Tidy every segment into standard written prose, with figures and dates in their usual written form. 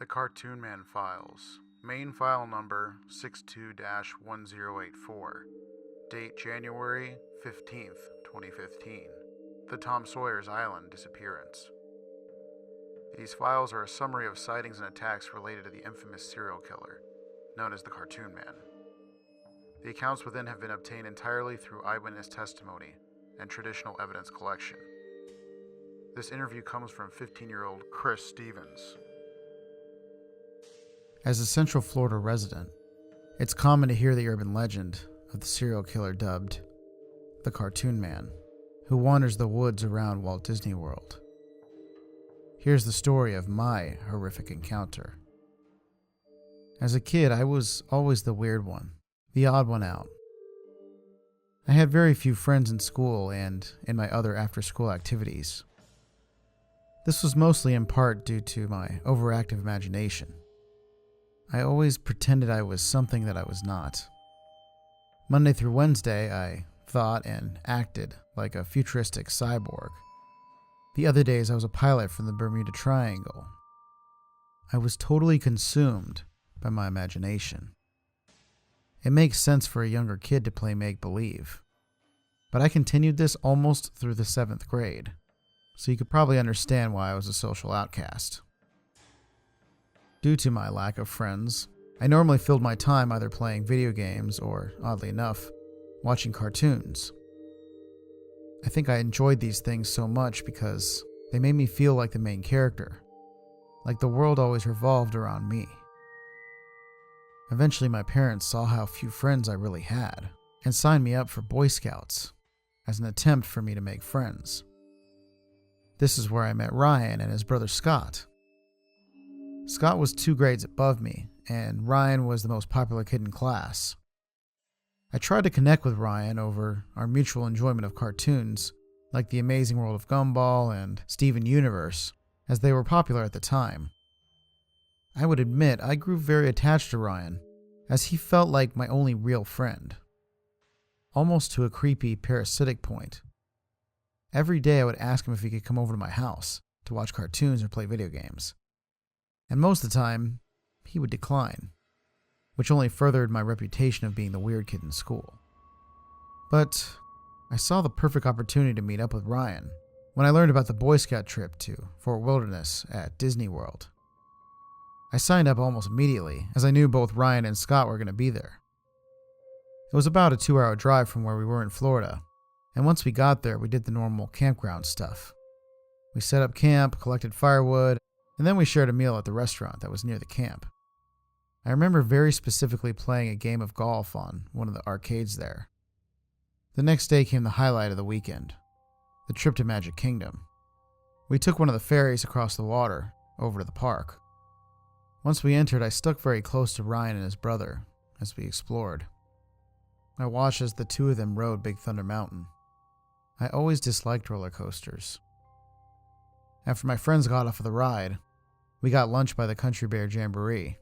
Cartoon Man Files, main file number 62-1084, date January 15th, 2015, the Tom Sawyer's Island disappearance. These files are a summary of sightings and attacks related to the infamous serial killer, known as the Cartoon Man. The accounts within have been obtained entirely through eyewitness testimony and traditional evidence collection. This interview comes from 15-year-old Chris Stevens. As a Central Florida resident, it's common to hear the urban legend of the serial killer dubbed the Cartoon Man, who wanders the woods around Walt Disney World. Here's the story of my horrific encounter. As a kid, I was always the weird one, the odd one out. I had very few friends in school and in my other after-school activities. This was mostly in part due to my overactive imagination. I always pretended I was something that I was not. Monday through Wednesday, I thought and acted like a futuristic cyborg. The other days, I was a pilot from the Bermuda Triangle. I was totally consumed by my imagination. It makes sense for a younger kid to play make-believe, but I continued this almost through the 7th grade, so you could probably understand why I was a social outcast. Due to my lack of friends, I normally filled my time either playing video games or, oddly enough, watching cartoons. I think I enjoyed these things so much because they made me feel like the main character, like the world always revolved around me. Eventually, my parents saw how few friends I really had and signed me up for Boy Scouts as an attempt for me to make friends. This is where I met Ryan and his brother Scott. Scott was 2 grades above me, and Ryan was the most popular kid in class. I tried to connect with Ryan over our mutual enjoyment of cartoons like The Amazing World of Gumball and Steven Universe, as they were popular at the time. I would admit I grew very attached to Ryan, as he felt like my only real friend. Almost to a creepy, parasitic point. Every day I would ask him if he could come over to my house to watch cartoons or play video games. And most of the time, he would decline, which only furthered my reputation of being the weird kid in school. But I saw the perfect opportunity to meet up with Ryan when I learned about the Boy Scout trip to Fort Wilderness at Disney World. I signed up almost immediately, as I knew both Ryan and Scott were going to be there. It was about a 2-hour drive from where we were in Florida, and once we got there, we did the normal campground stuff. We set up camp, collected firewood, and then we shared a meal at the restaurant that was near the camp. I remember very specifically playing a game of golf on one of the arcades there. The next day came the highlight of the weekend, the trip to Magic Kingdom. We took one of the ferries across the water, over to the park. Once we entered, I stuck very close to Ryan and his brother as we explored. I watched as the 2 of them rode Big Thunder Mountain. I always disliked roller coasters. After my friends got off of the ride, we got lunch by the Country Bear Jamboree.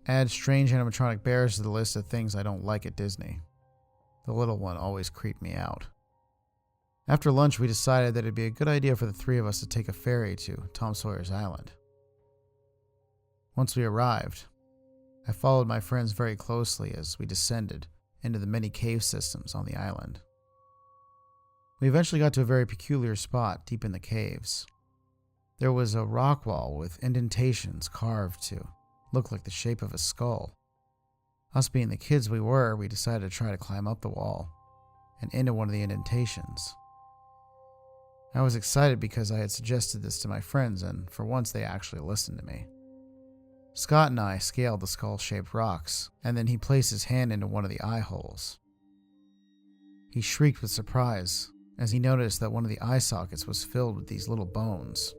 Add strange animatronic bears to the list of things I don't like at Disney. The little one always creeped me out. After lunch, we decided that it'd be a good idea for the 3 of us to take a ferry to Tom Sawyer's Island. Once we arrived, I followed my friends very closely as we descended into the many cave systems on the island. We eventually got to a very peculiar spot deep in the caves. There was a rock wall with indentations carved to look like the shape of a skull. Us being the kids we were, we decided to try to climb up the wall and into one of the indentations. I was excited because I had suggested this to my friends, and for once they actually listened to me. Scott and I scaled the skull-shaped rocks, and then he placed his hand into one of the eye holes. He shrieked with surprise as he noticed that one of the eye sockets was filled with these little bones.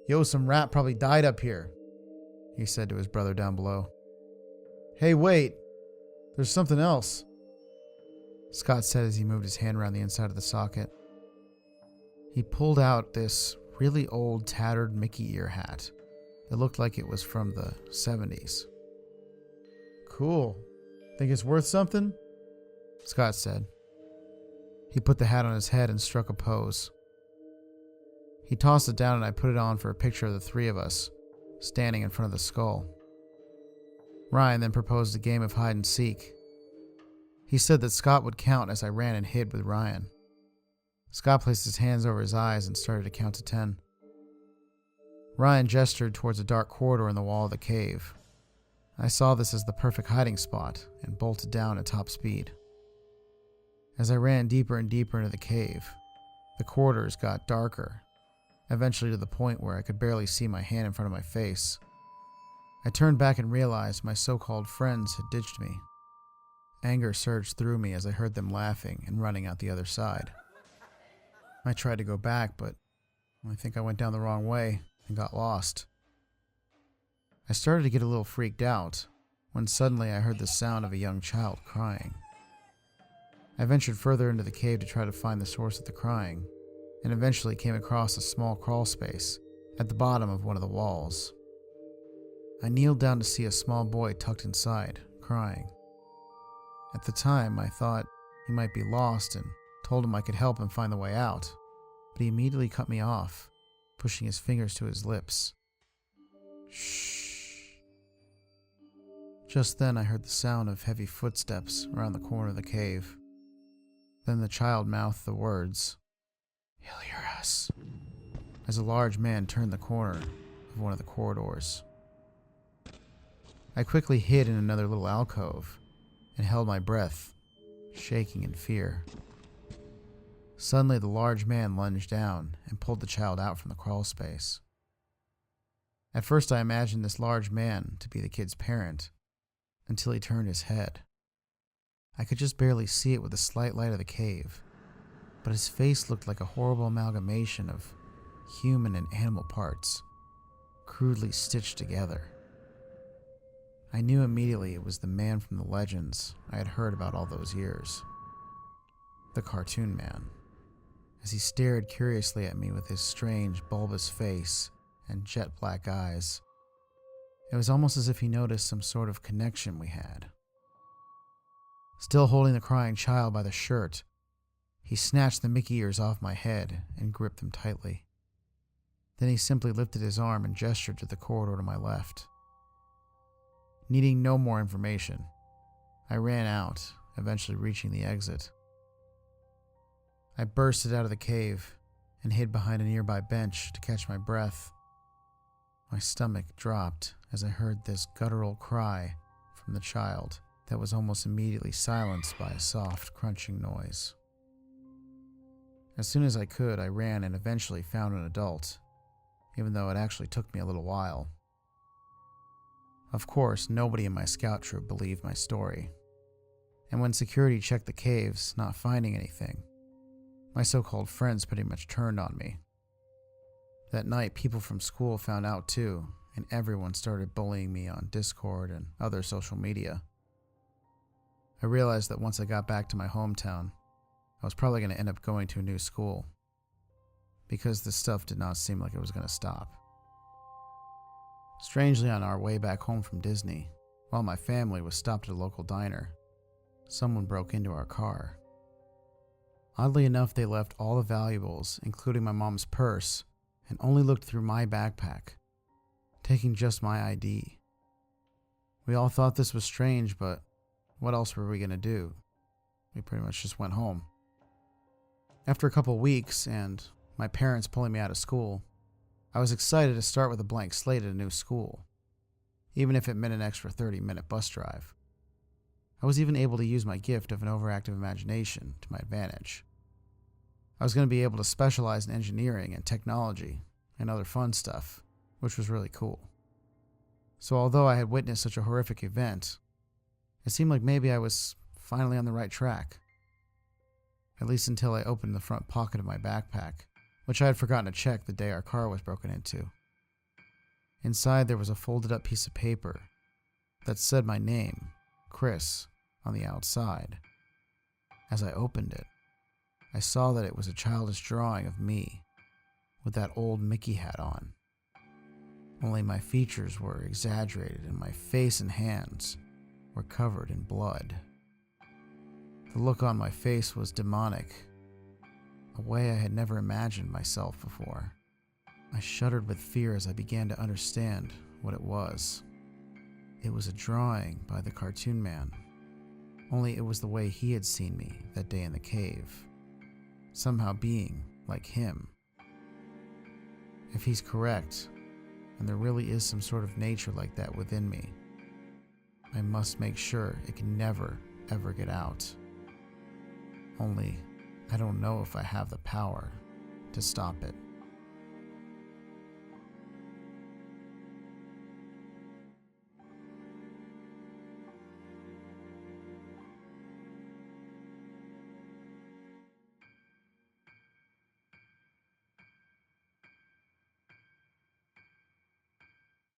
"Yo, some rat probably died up here," he said to his brother down below. "Hey, wait! There's something else," Scott said as he moved his hand around the inside of the socket. He pulled out this really old, tattered Mickey ear hat that looked like it was from the 70s. "Cool. Think it's worth something?" Scott said. He put the hat on his head and struck a pose. He tossed it down and I put it on for a picture of the 3 of us, standing in front of the skull. Ryan then proposed a game of hide and seek. He said that Scott would count as I ran and hid with Ryan. Scott placed his hands over his eyes and started to count to 10. Ryan gestured towards a dark corridor in the wall of the cave. I saw this as the perfect hiding spot and bolted down at top speed. As I ran deeper and deeper into the cave, the corridors got darker, eventually to the point where I could barely see my hand in front of my face. I turned back and realized my so-called friends had ditched me. Anger surged through me as I heard them laughing and running out the other side. I tried to go back, but I think I went down the wrong way and got lost. I started to get a little freaked out when suddenly I heard the sound of a young child crying. I ventured further into the cave to try to find the source of the crying, and eventually came across a small crawl space at the bottom of one of the walls. I kneeled down to see a small boy tucked inside, crying. At the time, I thought he might be lost and told him I could help him find the way out, but he immediately cut me off, pushing his fingers to his lips. Shh. Just then I heard the sound of heavy footsteps around the corner of the cave. Then the child mouthed the words, "He'll hear us," as a large man turned the corner of one of the corridors. I quickly hid in another little alcove and held my breath, shaking in fear. Suddenly the large man lunged down and pulled the child out from the crawl space. At first I imagined this large man to be the kid's parent, until he turned his head. I could just barely see it with the slight light of the cave, but his face looked like a horrible amalgamation of human and animal parts, crudely stitched together. I knew immediately it was the man from the legends I had heard about all those years. The cartoon man. As he stared curiously at me with his strange, bulbous face and jet black eyes, it was almost as if he noticed some sort of connection we had. Still holding the crying child by the shirt, he snatched the Mickey ears off my head and gripped them tightly. Then he simply lifted his arm and gestured to the corridor to my left. Needing no more information, I ran out, eventually reaching the exit. I bursted out of the cave and hid behind a nearby bench to catch my breath. My stomach dropped as I heard this guttural cry from the child that was almost immediately silenced by a soft, crunching noise. As soon as I could, I ran and eventually found an adult, even though it actually took me a little while. Of course, nobody in my scout troop believed my story, and when security checked the caves, not finding anything, my so-called friends pretty much turned on me. That night, people from school found out too, and everyone started bullying me on Discord and other social media. I realized that once I got back to my hometown, I was probably going to end up going to a new school, because this stuff did not seem like it was going to stop. Strangely, on our way back home from Disney, while my family was stopped at a local diner, someone broke into our car. Oddly enough, they left all the valuables, including my mom's purse, and only looked through my backpack, taking just my ID. We all thought this was strange, but what else were we going to do? We pretty much just went home. After a couple weeks, and my parents pulling me out of school, I was excited to start with a blank slate at a new school, even if it meant an extra 30-minute bus drive. I was even able to use my gift of an overactive imagination to my advantage. I was going to be able to specialize in engineering and technology and other fun stuff, which was really cool. So although I had witnessed such a horrific event, it seemed like maybe I was finally on the right track. At least until I opened the front pocket of my backpack, which I had forgotten to check the day our car was broken into. Inside there was a folded up piece of paper that said my name, Chris, on the outside. As I opened it, I saw that it was a childish drawing of me with that old Mickey hat on. Only my features were exaggerated and my face and hands were covered in blood. The look on my face was demonic, a way I had never imagined myself before. I shuddered with fear as I began to understand what it was. It was a drawing by the cartoon man, only it was the way he had seen me that day in the cave, somehow being like him. If he's correct, and there really is some sort of nature like that within me, I must make sure it can never, ever get out. Only, I don't know if I have the power to stop it.